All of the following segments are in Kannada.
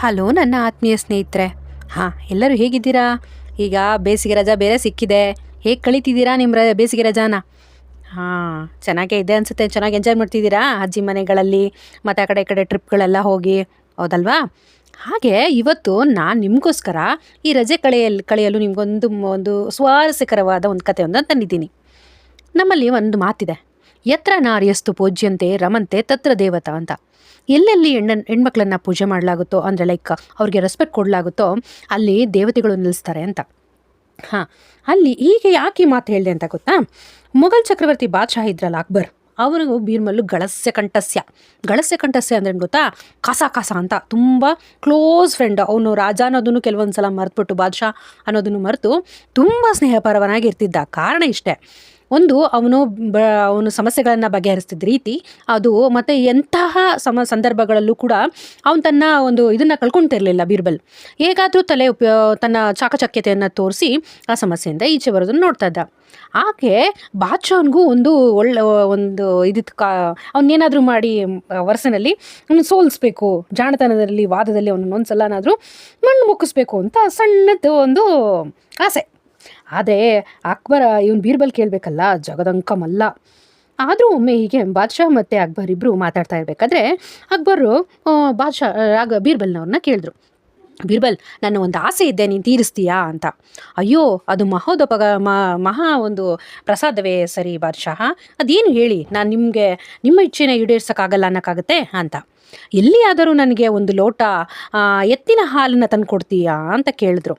ಹಲೋ ನನ್ನ ಆತ್ಮೀಯ ಸ್ನೇಹಿತರೆ. ಎಲ್ಲರೂ ಹೇಗಿದ್ದೀರಾ? ಈಗ ಬೇಸಿಗೆ ರಜಾ ಬೇರೆ ಸಿಕ್ಕಿದೆ. ಹೇಗೆ ಕಳೀತಿದ್ದೀರಾ ನಿಮ್ಮ ಬೇಸಿಗೆ ರಜಾನ? ಚೆನ್ನಾಗೇ ಇದೆ ಅನಿಸುತ್ತೆ. ಚೆನ್ನಾಗಿ ಎಂಜಾಯ್ ಮಾಡ್ತಿದ್ದೀರಾ ಅಜ್ಜಿ ಮನೆಗಳಲ್ಲಿ ಮತ್ತು ಆ ಕಡೆ ಈ ಕಡೆ ಟ್ರಿಪ್ಗಳೆಲ್ಲ ಹೋಗಿ, ಹೌದಲ್ವಾ? ಹಾಗೆ ಇವತ್ತು ನಾನು ನಿಮಗೋಸ್ಕರ ಈ ರಜೆ ಕಳೆಯಲು ನಿಮಗೊಂದು ಒಂದು ಸ್ವಾರಸ್ಯಕರವಾದ ಒಂದು ಕಥೆಯೊಂದನ್ನು ತಂದಿದ್ದೀನಿ. ನಮ್ಮಲ್ಲಿ ಒಂದು ಮಾತಿದೆ, ಯತ್ರ ನಾರ್ಯಸ್ತು ಪೂಜ್ಯಂತೆ ರಮಂತೆ ತತ್ರ ದೇವತಾ ಅಂತ. ಎಲ್ಲೆಲ್ಲಿ ಹೆಣ್ಮಕ್ಳನ್ನ ಪೂಜೆ ಮಾಡಲಾಗುತ್ತೋ, ಅಂದರೆ ಲೈಕ್ ಅವ್ರಿಗೆ ರೆಸ್ಪೆಕ್ಟ್ ಕೊಡಲಾಗುತ್ತೋ ಅಲ್ಲಿ ದೇವತೆಗಳು ನಿಲ್ಲಿಸ್ತಾರೆ ಅಂತ. ಅಲ್ಲಿ ಹೀಗೆ ಯಾಕೆ ಈ ಮಾತು ಹೇಳಿದೆ ಅಂತ ಗೊತ್ತಾ? ಮೊಘಲ್ ಚಕ್ರವರ್ತಿ ಬಾದ್ಶಾಹ ಇದ್ರಲ್ಲ ಅಕ್ಬರ್, ಅವರಿಗೂ ಬೀರ್ಮಲ್ಲು ಗಳಸ್ಯ ಕಂಠಸ್ಯ ಅಂದ್ರೆ ಗೊತ್ತಾ? ಕಾಸ ಅಂತ ತುಂಬ ಕ್ಲೋಸ್ ಫ್ರೆಂಡ್. ಅವನು ರಾಜ ಅನ್ನೋದನ್ನು ಕೆಲವೊಂದು ಸಲ ಮರೆತುಬಿಟ್ಟು, ಬಾದ್ಶಾ ಅನ್ನೋದನ್ನು ಮರೆತು ತುಂಬ ಸ್ನೇಹಪರವನಾಗಿ ಇರ್ತಿದ್ದ. ಕಾರಣ ಇಷ್ಟೇ, ಒಂದು ಅವನು ಸಮಸ್ಯೆಗಳನ್ನು ಬಗೆಹರಿಸ್ತಿದ್ದ ರೀತಿ ಅದು, ಮತ್ತು ಎಂತಹ ಸಂದರ್ಭಗಳಲ್ಲೂ ಕೂಡ ಅವನು ತನ್ನ ಒಂದು ಇದನ್ನು ಕಳ್ಕೊಳ್ತಿರ್ಲಿಲ್ಲ. ಬೀರ್ಬಲ್ ಹೇಗಾದರೂ ತನ್ನ ಚಾಕಚಕ್ಯತೆಯನ್ನು ತೋರಿಸಿ ಆ ಸಮಸ್ಯೆಯಿಂದ ಈಚೆ ಬರೋದನ್ನು ನೋಡ್ತಾ ಇದ್ದ. ಹಾಗೆ ಬಾದ್ಶಾಹನಿಗೂ ಒಂದು ಅವನ್ನೇನಾದರೂ ಮಾಡಿ ವರ್ಷನಲ್ಲಿ ಅವನು ಸೋಲಿಸ್ಬೇಕು, ಜಾಣತನದಲ್ಲಿ ವಾದದಲ್ಲಿ ಅವನನ್ನು ಒಂದು ಸಲನಾದರೂ ಮಣ್ಣು ಮುಕ್ಕಿಸ್ಬೇಕು ಅಂತ ಸಣ್ಣದು ಒಂದು ಆಸೆ. ಆದರೆ ಇವನು ಬೀರ್ಬಲ್ ಕೇಳಬೇಕಲ್ಲ, ಜಗದಂಕಮಲ್ಲ. ಆದರೂ ಒಮ್ಮೆ ಹೀಗೆ ಬಾದ್ಶಾಹ ಮತ್ತು ಅಕ್ಬರ್ ಇಬ್ಬರು ಮಾತಾಡ್ತಾ ಇರಬೇಕಾದ್ರೆ ಅಕ್ಬರು ಬೀರ್ಬಲ್ನವ್ರನ್ನ ಕೇಳಿದ್ರು, ಬೀರ್ಬಲ್, ನನ್ನ ಒಂದು ಆಸೆ ಇದ್ದೆ, ನೀನು ತೀರಿಸ್ತೀಯಾ ಅಂತ. ಅಯ್ಯೋ, ಅದು ಮಹಾ ಒಂದು ಪ್ರಸಾದವೇ ಸರಿ ಬಾದ್ಶಾಹ, ಅದೇನು ಹೇಳಿ, ನಾನು ನಿಮ್ಮ ಇಚ್ಛೆನ ಈಡೇರ್ಸೋಕ್ಕಾಗಲ್ಲ ಅನ್ನೋಕ್ಕಾಗತ್ತೆ ಅಂತ. ಎಲ್ಲಿಯಾದರೂ ನನಗೆ ಒಂದು ಲೋಟ ಎತ್ತಿನ ಹಾಲನ್ನು ತಂದು ಕೊಡ್ತೀಯಾ ಅಂತ ಕೇಳಿದ್ರು.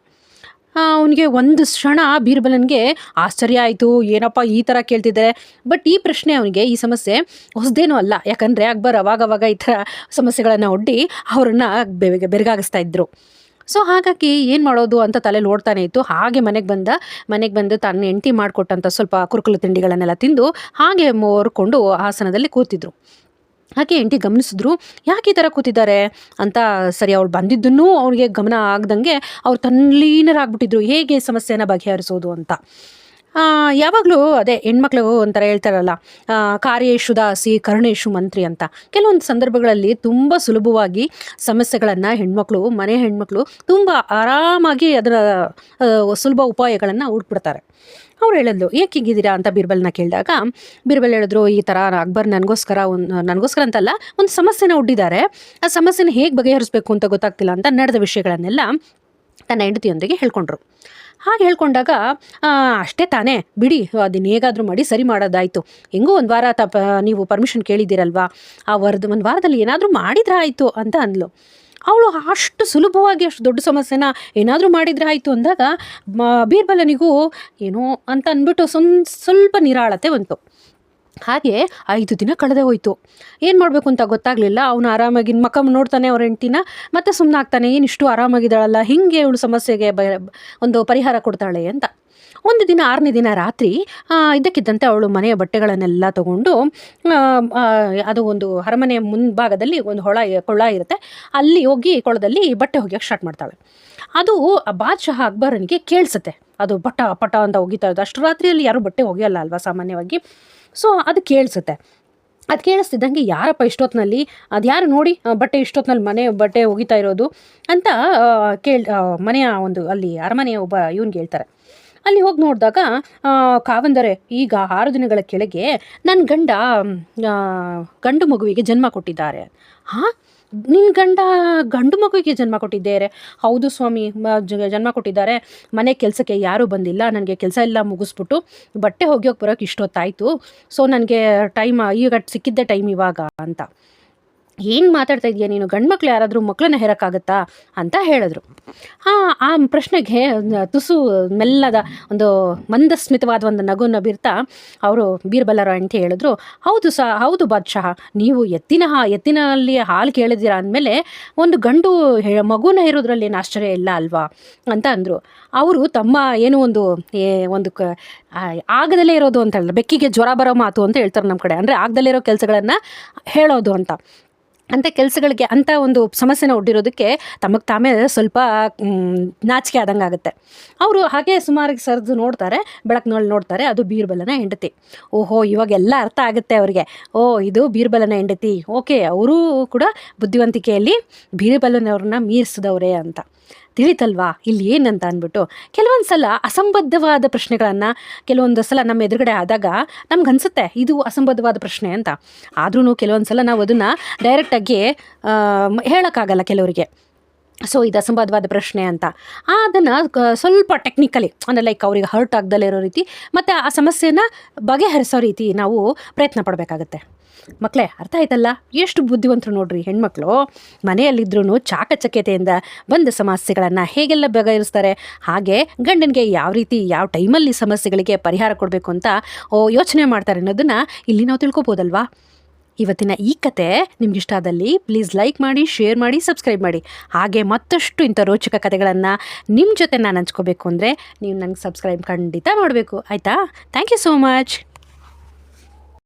ಅವನಿಗೆ ಒಂದು ಕ್ಷಣ ಬೀರ್ಬಲನ್ಗೆ ಆಶ್ಚರ್ಯ ಆಯಿತು, ಏನಪ್ಪ ಈ ಥರ ಕೇಳ್ತಿದ್ದಾರೆ. ಬಟ್ ಈ ಪ್ರಶ್ನೆ ಅವನಿಗೆ, ಈ ಸಮಸ್ಯೆ ಹೊಸದೇನೂ ಅಲ್ಲ. ಯಾಕಂದರೆ ಅಕ್ಬರ್ ಅವಾಗವಾಗ ಈ ಥರ ಸಮಸ್ಯೆಗಳನ್ನು ಒಡ್ಡಿ ಅವರನ್ನು ಬೆರಗಾಗಿಸ್ತಾ ಇದ್ರು. ಸೊ ಹಾಗಾಗಿ ಏನು ಮಾಡೋದು ಅಂತ ತಲೆಯಲ್ಲಿ ಓಡ್ತಾನೆ ಇತ್ತು. ಹಾಗೆ ಮನೆಗೆ ಬಂದು ತನ್ನ ಹೆಂಡತಿ ಮಾಡಿಕೊಟ್ಟಂಥ ಸ್ವಲ್ಪ ಕುರುಕುಲು ತಿಂಡಿಗಳನ್ನೆಲ್ಲ ತಿಂದು ಹಾಗೆ ಮೋರ್ಕೊಂಡು ಆಸನದಲ್ಲಿ ಕೂತಿದ್ರು. ಹಾಗೆ ಹೆಂಡತಿ ಗಮನಿಸಿದ್ರು, ಯಾಕೆ ಈ ಥರ ಕೂತಿದ್ದಾರೆ ಅಂತ. ಸರಿ, ಅವಳು ಬಂದಿದ್ದನ್ನು ಅವ್ರಿಗೆ ಗಮನ ಆಗ್ದಂಗೆ ಅವ್ರು ತಲ್ಲೀನರಾಗ್ಬಿಟ್ಟಿದ್ರು, ಹೇಗೆ ಸಮಸ್ಯೆನ ಬಗೆಹರಿಸೋದು ಅಂತ. ಯಾವಾಗಲೂ ಅದೇ ಹೆಣ್ಮಕ್ಳು ಒಂಥರ ಹೇಳ್ತಾರಲ್ಲ, ಕಾರ್ಯೇಶು ದಾಸಿ ಕರ್ಣೇಶು ಮಂತ್ರಿ ಅಂತ. ಕೆಲವೊಂದು ಸಂದರ್ಭಗಳಲ್ಲಿ ತುಂಬ ಸುಲಭವಾಗಿ ಸಮಸ್ಯೆಗಳನ್ನು ಮನೆ ಹೆಣ್ಮಕ್ಳು ತುಂಬ ಆರಾಮಾಗಿ ಅದರ ಸುಲಭ ಉಪಾಯಗಳನ್ನು ಹುಡ್ಬಿಡ್ತಾರೆ. ಅವ್ರು ಹೇಳಿದ್ರು, ಏಕೆ ಹೀಗಿದ್ದೀರಾ ಅಂತ ಬೀರ್ಬಲ್ನ ಕೇಳಿದಾಗ ಬೀರ್ಬಲ್ ಹೇಳಿದ್ರು, ಈ ಥರ ಅಕ್ಬರ್ ನನಗೋಸ್ಕರ ಅಂತಲ್ಲ, ಒಂದು ಸಮಸ್ಯೆನ ಒಡ್ಡಿದ್ದಾರೆ. ಆ ಸಮಸ್ಯೆನ ಹೇಗೆ ಬಗೆಹರಿಸ್ಬೇಕು ಅಂತ ಗೊತ್ತಾಗ್ತಿಲ್ಲ ಅಂತ ನಡೆದ ವಿಷಯಗಳನ್ನೆಲ್ಲ ತನ್ನ ಹೆಂಡತಿಯೊಂದಿಗೆ ಹೇಳ್ಕೊಂಡ್ರು. ಹಾಗೆ ಹೇಳ್ಕೊಂಡಾಗ, ಅಷ್ಟೇ ತಾನೇ ಬಿಡಿ, ಅದನ್ನ ಹೇಗಾದರೂ ಮಾಡಿ ಸರಿ ಮಾಡೋದಾಯಿತು, ಹೆಂಗೂ ಒಂದು ವಾರ ನೀವು ಪರ್ಮಿಷನ್ ಕೇಳಿದ್ದೀರಲ್ವಾ, ಒಂದು ವಾರದಲ್ಲಿ ಏನಾದರೂ ಮಾಡಿದ್ರೆ ಆಯಿತು ಅಂತ ಅಂದ್ಲು. ಅವಳು ಅಷ್ಟು ಸುಲಭವಾಗಿ ಅಷ್ಟು ದೊಡ್ಡ ಸಮಸ್ಯೆನ ಏನಾದರೂ ಮಾಡಿದರೆ ಆಯಿತು ಅಂದಾಗ ಬೀರ್ಬಲನಿಗೂ ಏನೋ ಅಂತ ಅಂದ್ಬಿಟ್ಟು ಸ್ವಲ್ಪ ನಿರಾಳತೆ ಬಂತು. ಹಾಗೆ 5 ದಿನ ಕಳೆದೇ ಹೋಯಿತು. ಏನು ಮಾಡಬೇಕು ಅಂತ ಗೊತ್ತಾಗಲಿಲ್ಲ. ಅವನು ಆರಾಮಾಗಿ ಮಕ್ಕ ನೋಡ್ತಾನೆ ಅವ್ರ ಹೆಂಡ್ತಿನ, ಮತ್ತೆ ಸುಮ್ಮನಾಗ್ತಾನೆ, ಏನಿಷ್ಟು ಆರಾಮಾಗಿದ್ದಾಳಲ್ಲ, ಹಿಂಗೆ ಇವಳು ಸಮಸ್ಯೆಗೆ ಒಂದು ಪರಿಹಾರ ಕೊಡ್ತಾಳೆ ಅಂತ. ಒಂದು ದಿನ 6ನೇ ದಿನ ರಾತ್ರಿ ಇದ್ದಕ್ಕಿದ್ದಂತೆ ಅವಳು ಮನೆಯ ಬಟ್ಟೆಗಳನ್ನೆಲ್ಲ ತಗೊಂಡು, ಅದು ಒಂದು ಅರಮನೆಯ ಮುಂಭಾಗದಲ್ಲಿ ಒಂದು ಕೊಳ್ಳ ಇರುತ್ತೆ, ಅಲ್ಲಿ ಹೋಗಿ ಕೊಳದಲ್ಲಿ ಬಟ್ಟೆ ಒಗೆಯೋಕ್ಕೆ ಸ್ಟಾರ್ಟ್ ಮಾಡ್ತಾಳೆ. ಅದು ಬಾದ್ಶಾಹ ಅಕ್ಬರನಿಗೆ ಕೇಳಿಸುತ್ತೆ, ಅದು ಪಟ ಅಂತ ಒಗಿತಾ ಇರೋದು. ಅಷ್ಟು ರಾತ್ರಿಯಲ್ಲಿ ಯಾರೂ ಬಟ್ಟೆ ಒಗೆಯಲ್ಲ ಅಲ್ವಾ ಸಾಮಾನ್ಯವಾಗಿ. ಸೊ ಅದು ಕೇಳಿಸುತ್ತೆ. ಅದು ಕೇಳಿಸ್ತಿದ್ದಂಗೆ, ಯಾರಪ್ಪ ಇಷ್ಟೊತ್ತಿನಲ್ಲಿ, ಅದು ಯಾರು ನೋಡಿ ಇಷ್ಟೊತ್ತಿನಲ್ಲಿ ಬಟ್ಟೆ ಒಗಿತಾ ಇರೋದು ಅಂತ ಮನೆಯ ಒಂದು ಅಲ್ಲಿ ಅರಮನೆಯ ಒಬ್ಬ ಇವನ್ಗೆ ಹೇಳ್ತಾರೆ. ಅಲ್ಲಿ ಹೋಗಿ ನೋಡಿದಾಗ, ಕಾವಂದರೆ, ಈಗ 6 ದಿನಗಳ ಕೆಳಗೆ ನನ್ನ ಗಂಡು ಮಗುವಿಗೆ ಜನ್ಮ ಕೊಟ್ಟಿದ್ದಾರೆ. ನಿನ್ನ ಗಂಡು ಮಗುವಿಗೆ ಜನ್ಮ ಕೊಟ್ಟಿದ್ದಾರೆ? ಹೌದು ಸ್ವಾಮಿ, ಜನ್ಮ ಕೊಟ್ಟಿದ್ದಾರೆ. ಮನೆ ಕೆಲಸಕ್ಕೆ ಯಾರೂ ಬಂದಿಲ್ಲ, ನನಗೆ ಕೆಲಸ ಎಲ್ಲ ಮುಗಿಸ್ಬಿಟ್ಟು ಬಟ್ಟೆ ಒಗೆಯೋಕೆ ಬರೋಕ್ಕೆ ಇಷ್ಟೊತ್ತಾಯಿತು. ಸೊ ನನಗೆ ಈಗ ಸಿಕ್ಕಿದ್ದೆ ಟೈಮ್ ಇವಾಗ ಅಂತ. ಏನು ಮಾತಾಡ್ತಾ ಇದೆಯಾ ನೀನು? ಗಂಡು ಮಕ್ಳು ಯಾರಾದರೂ ಮಕ್ಕಳನ್ನ ಹೇರೋಕ್ಕಾಗತ್ತಾ ಅಂತ ಹೇಳಿದ್ರು. ಆ ಪ್ರಶ್ನೆಗೆ ತುಸು ಮೆಲ್ಲದ ಒಂದು ಮಂದಸ್ಮಿತವಾದ ಒಂದು ನಗುನ ಬೀರ್ತಾ ಅವರು ಬೀರ್ಬಲರ ಅಂತ ಹೇಳಿದ್ರು, ಹೌದು ಬಾದ್ಶಾಹ, ನೀವು ಎತ್ತಿನಲ್ಲಿ ಹಾಲು ಕೇಳಿದ್ದೀರಾ ಅಂದಮೇಲೆ ಒಂದು ಗಂಡು ಮಗುನ ಇರೋದ್ರಲ್ಲಿ ಏನು ಆಶ್ಚರ್ಯ ಇಲ್ಲ ಅಲ್ವಾ ಅಂತ ಅಂದರು. ಅವರು ತಮ್ಮ ಏನೋ ಒಂದು ಆಗದಲ್ಲೇ ಇರೋದು ಅಂತ ಹೇಳಿದ್ರು, ಬೆಕ್ಕಿಗೆ ಜ್ವರ ಬರೋ ಮಾತು ಅಂತ ಹೇಳ್ತಾರೆ ನಮ್ಮ ಕಡೆ, ಅಂದರೆ ಆಗದಲ್ಲೇ ಇರೋ ಕೆಲಸಗಳನ್ನು ಹೇಳೋದು ಅಂತ. ಅಂಥ ಕೆಲಸಗಳಿಗೆ ಅಂಥ ಒಂದು ಸಮಸ್ಯೆನ ಒಡ್ಡಿರೋದಕ್ಕೆ ತಮಗೆ ತಾವೇ ಸ್ವಲ್ಪ ನಾಚಿಕೆ ಆದಂಗೆ ಆಗುತ್ತೆ. ಅವರು ಹಾಗೆ ಸುಮಾರಿಗೆ ಸರಿದು ನೋಡ್ತಾರೆ, ಬೆಳಕಿನಲ್ಲಿ ನೋಡ್ತಾರೆ, ಅದು ಬೀರ್ಬಲನ ಹೆಂಡತಿ. ಓಹೋ, ಇವಾಗೆಲ್ಲ ಅರ್ಥ ಆಗುತ್ತೆ ಅವ್ರಿಗೆ. ಓ, ಇದು ಬೀರ್ಬಲನ ಹೆಂಡತಿ, ಓಕೆ, ಅವರೂ ಕೂಡ ಬುದ್ಧಿವಂತಿಕೆಯಲ್ಲಿ ಬೀರ್ಬಲನವ್ರನ್ನ ಮೀರಿಸಿದವ್ರೆ ಅಂತ ತಿಳಿತಲ್ವಾ ಇಲ್ಲಿ ಏನಂತ ಅಂದ್ಬಿಟ್ಟು. ಕೆಲವೊಂದು ಸಲ ಅಸಂಬದ್ಧವಾದ ಪ್ರಶ್ನೆಗಳನ್ನು ಕೆಲವೊಂದು ಸಲ ನಮ್ಮ ಎದುರುಗಡೆ ಆದಾಗ ನಮ್ಗೆ ಅನಿಸುತ್ತೆ ಇದು ಅಸಂಬದ್ಧವಾದ ಪ್ರಶ್ನೆ ಅಂತ. ಆದ್ರೂ ಕೆಲವೊಂದು ಸಲ ನಾವು ಅದನ್ನು ಡೈರೆಕ್ಟಾಗಿ ಹೇಳೋಕ್ಕಾಗಲ್ಲ ಕೆಲವರಿಗೆ. ಸೊ ಇದು ಅಸಂಬದ್ಧವಾದ ಪ್ರಶ್ನೆ ಅಂತ ಅದನ್ನು ಸ್ವಲ್ಪ ಟೆಕ್ನಿಕಲಿ ಅಂದರೆ ಲೈಕ್ ಅವ್ರಿಗೆ ಹರ್ಟ್ ಆಗ್ದಲೇ ಇರೋ ರೀತಿ ಮತ್ತು ಆ ಸಮಸ್ಯೆನ ಬಗೆಹರಿಸೋ ರೀತಿ ನಾವು ಪ್ರಯತ್ನ ಪಡಬೇಕಾಗತ್ತೆ. ಮಕ್ಕಳೇ, ಅರ್ಥ ಆಯ್ತಲ್ಲ? ಎಷ್ಟು ಬುದ್ಧಿವಂತರು ನೋಡ್ರಿ ಹೆಣ್ಮಕ್ಳು. ಮನೆಯಲ್ಲಿದ್ರೂ ಚಾಕಚಕ್ಯತೆಯಿಂದ ಬಂದ ಸಮಸ್ಯೆಗಳನ್ನು ಹೇಗೆಲ್ಲ ಬಗೆಹರಿಸ್ತಾರೆ, ಹಾಗೆ ಗಂಡನಿಗೆ ಯಾವ ರೀತಿ ಯಾವ ಟೈಮಲ್ಲಿ ಸಮಸ್ಯೆಗಳಿಗೆ ಪರಿಹಾರ ಕೊಡಬೇಕು ಅಂತ ಯೋಚನೆ ಮಾಡ್ತಾರೆ ಅನ್ನೋದನ್ನು ಇಲ್ಲಿ ನಾವು ತಿಳ್ಕೊಬೋದಲ್ವಾ. ಇವತ್ತಿನ ಈ ಕತೆ ನಿಮ್ಗೆ ಇಷ್ಟ ಆದಲ್ಲಿ ಪ್ಲೀಸ್ ಲೈಕ್ ಮಾಡಿ, ಶೇರ್ ಮಾಡಿ, ಸಬ್ಸ್ಕ್ರೈಬ್ ಮಾಡಿ. ಹಾಗೆ ಮತ್ತಷ್ಟು ಇಂಥ ರೋಚಕ ಕತೆಗಳನ್ನು ನಿಮ್ಮ ಜೊತೆ ನಾನು ಹಂಚ್ಕೋಬೇಕು ಅಂದರೆ ನೀವು ನನಗೆ ಸಬ್ಸ್ಕ್ರೈಬ್ ಖಂಡಿತ ಮಾಡಬೇಕು, ಆಯಿತಾ? Thank you so much.